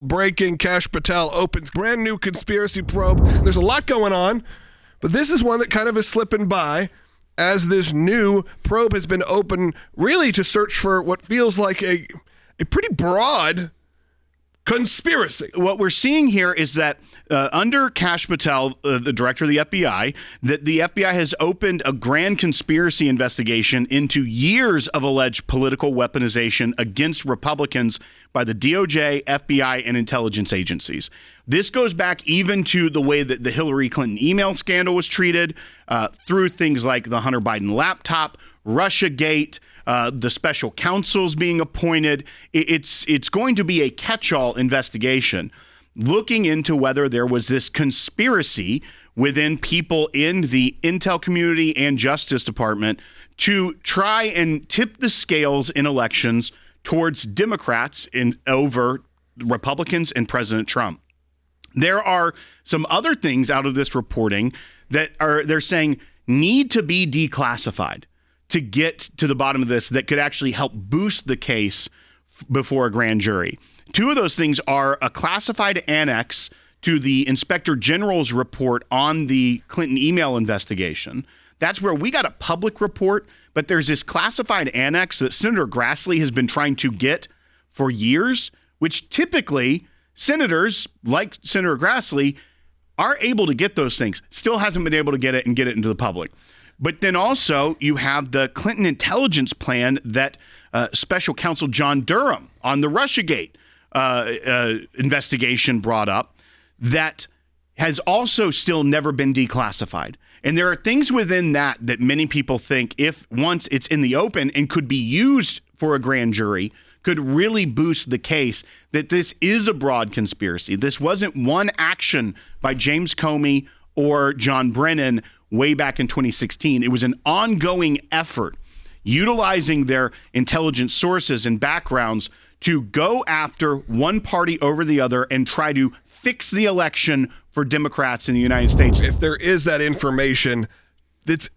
breaking. Kash Patel opens brand new conspiracy probe. There's a lot going on, but this is one that kind of is slipping by as this new probe has been opened really to search for what feels like a pretty broad conspiracy. What we're seeing here is that under Kash Patel, the director of the FBI, that the FBI has opened a grand conspiracy investigation into years of alleged political weaponization against Republicans by the DOJ, FBI, and intelligence agencies. This goes back even to the way that the Hillary Clinton email scandal was treated, through things like the Hunter Biden laptop, Russiagate, the special counsels being appointed. It's going to be a catch-all investigation looking into whether there was this conspiracy within people in the intel community and Justice Department to try and tip the scales in elections towards Democrats over Republicans and President Trump. There are some other things out of this reporting that they're saying need to be declassified to get to the bottom of this that could actually help boost the case before a grand jury. Two of those things are a classified annex to the Inspector General's report on the Clinton email investigation. That's where we got a public report, but there's this classified annex that Senator Grassley has been trying to get for years, which typically senators like Senator Grassley are able to get those things. Still hasn't been able to get it and get it into the public. But then also you have the Clinton intelligence plan that special counsel John Durham on the Russiagate investigation brought up that has also still never been declassified. And there are things within that many people think if once it's in the open and could be used for a grand jury, could really boost the case that this is a broad conspiracy. This wasn't one action by James Comey or John Brennan way back in 2016. It was an ongoing effort utilizing their intelligence sources and backgrounds to go after one party over the other and try to fix the election for Democrats in the United States. If there is that information that's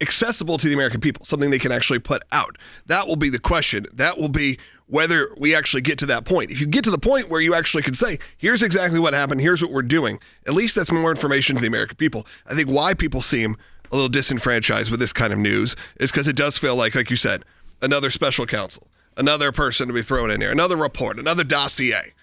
accessible to the American people, something they can actually put out, that will be the question. That will be whether we actually get to that point. If you get to the point where you actually can say, here's exactly what happened, here's what we're doing, at least that's more information to the American people. I think why people seem a little disenfranchised with this kind of news is because it does feel like you said, another special counsel, another person to be thrown in there, another report, another dossier.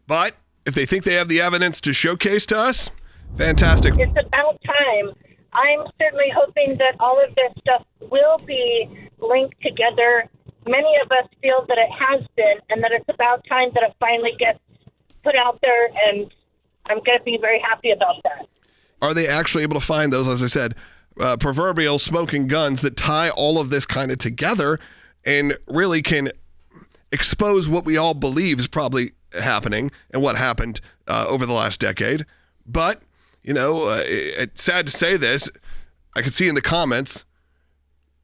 But if they think they have the evidence to showcase to us, fantastic. It's about time. I'm certainly hoping that all of this stuff will be linked together. Many of us feel that it has been, and that it's about time that it finally gets put out there, and I'm going to be very happy about that. Are they actually able to find those, as I said, proverbial smoking guns that tie all of this kind of together and really can expose what we all believe is probably happening and what happened over the last decade? But, it's sad to say this. I can see in the comments,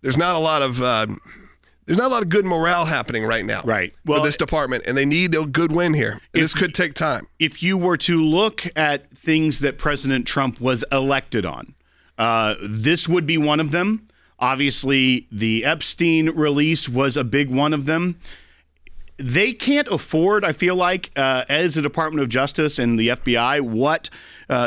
there's not a lot of good morale happening right now, right? For this department, and they need a good win here. This could take time. If you were to look at things that President Trump was elected on, this would be one of them. Obviously, the Epstein release was a big one of them. They can't afford, I feel like, as a Department of Justice and the FBI, what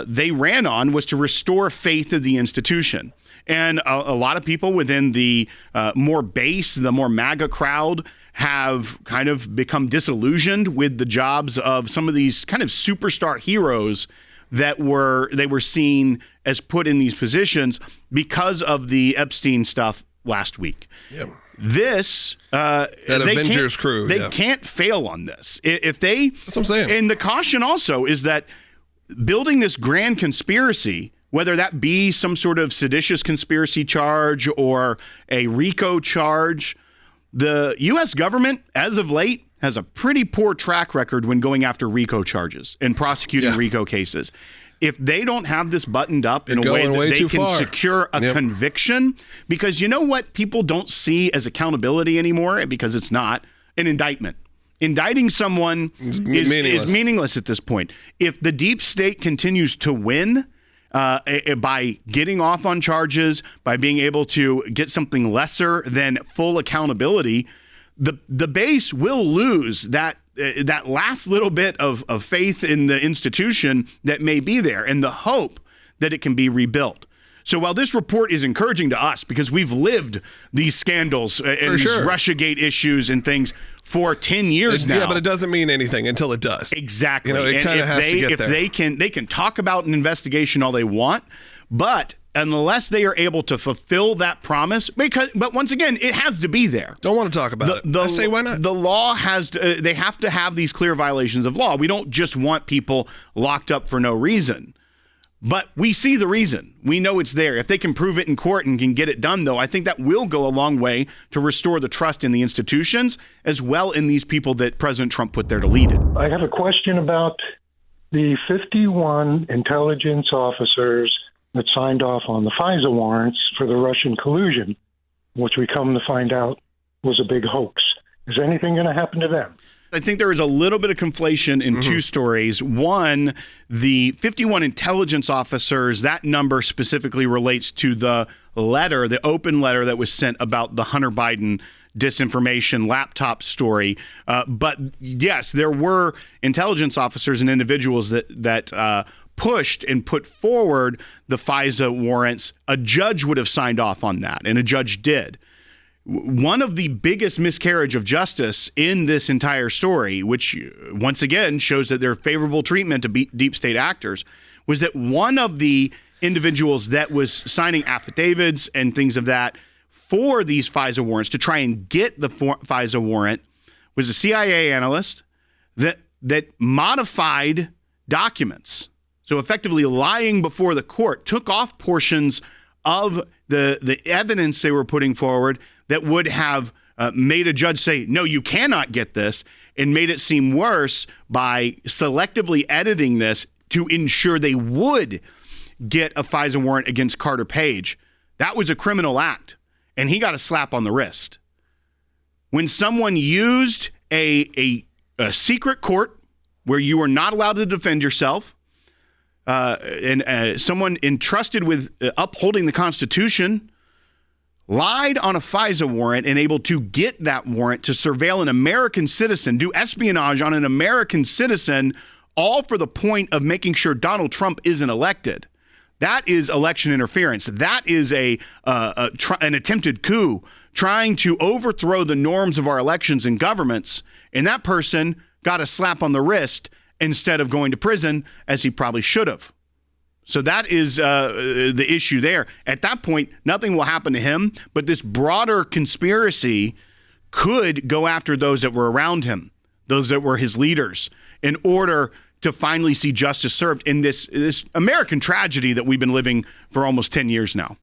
they ran on was to restore faith in the institution. And a lot of people within the more base, the more MAGA crowd, have kind of become disillusioned with the jobs of some of these kind of superstar heroes that they were seen as put in these positions because of the Epstein stuff last week. Yep. This that Avengers crew, they can't fail on this. If they, that's what I'm saying. And the caution also is that building this grand conspiracy, whether that be some sort of seditious conspiracy charge or a RICO charge, the U.S. government, as of late, has a pretty poor track record when going after RICO charges and prosecuting RICO cases. If they don't have this buttoned up in a way that they can secure a conviction, because you know what people don't see as accountability anymore, because it's not an indictment. Indicting someone is meaningless at this point. If the deep state continues to win by getting off on charges, by being able to get something lesser than full accountability, the base will lose that that last little bit of faith in the institution that may be there and the hope that it can be rebuilt. So while this report is encouraging to us because we've lived these scandals and these Russiagate issues and things for 10 years now. Yeah, but it doesn't mean anything until it does. Exactly. It kind of has to get there. They can talk about an investigation all they want, but unless they are able to fulfill that promise, but once again, it has to be there. Don't want to talk about it. I say why not? The law has to, they have to have these clear violations of law. We don't just want people locked up for no reason. But we see the reason. We know it's there. If they can prove it in court and can get it done, though, I think that will go a long way to restore the trust in the institutions as well in these people that President Trump put there to lead it. I have a question about the 51 intelligence officers that signed off on the FISA warrants for the Russian collusion, which we come to find out was a big hoax. Is anything going to happen to them? I think there is a little bit of conflation in two stories. One, the 51 intelligence officers, that number specifically relates to the letter, the open letter that was sent about the Hunter Biden disinformation laptop story. But yes, there were intelligence officers and individuals that pushed and put forward the FISA warrants. A judge would have signed off on that, and a judge did. One of the biggest miscarriage of justice in this entire story, which once again shows that there's favorable treatment to deep state actors, was that one of the individuals that was signing affidavits and things of that for these FISA warrants to try and get the FISA warrant was a CIA analyst that modified documents. So effectively lying before the court, took off portions of the evidence they were putting forward that would have made a judge say, no, you cannot get this, and made it seem worse by selectively editing this to ensure they would get a FISA warrant against Carter Page. That was a criminal act, and he got a slap on the wrist. When someone used a secret court where you are not allowed to defend yourself, and someone entrusted with upholding the Constitution lied on a FISA warrant and able to get that warrant to surveil an American citizen, do espionage on an American citizen, all for the point of making sure Donald Trump isn't elected. That is election interference. That is an attempted coup, trying to overthrow the norms of our elections and governments. And that person got a slap on the wrist instead of going to prison, as he probably should have. So that is the issue there. At that point, nothing will happen to him, but this broader conspiracy could go after those that were around him, those that were his leaders, in order to finally see justice served in this American tragedy that we've been living for almost 10 years now.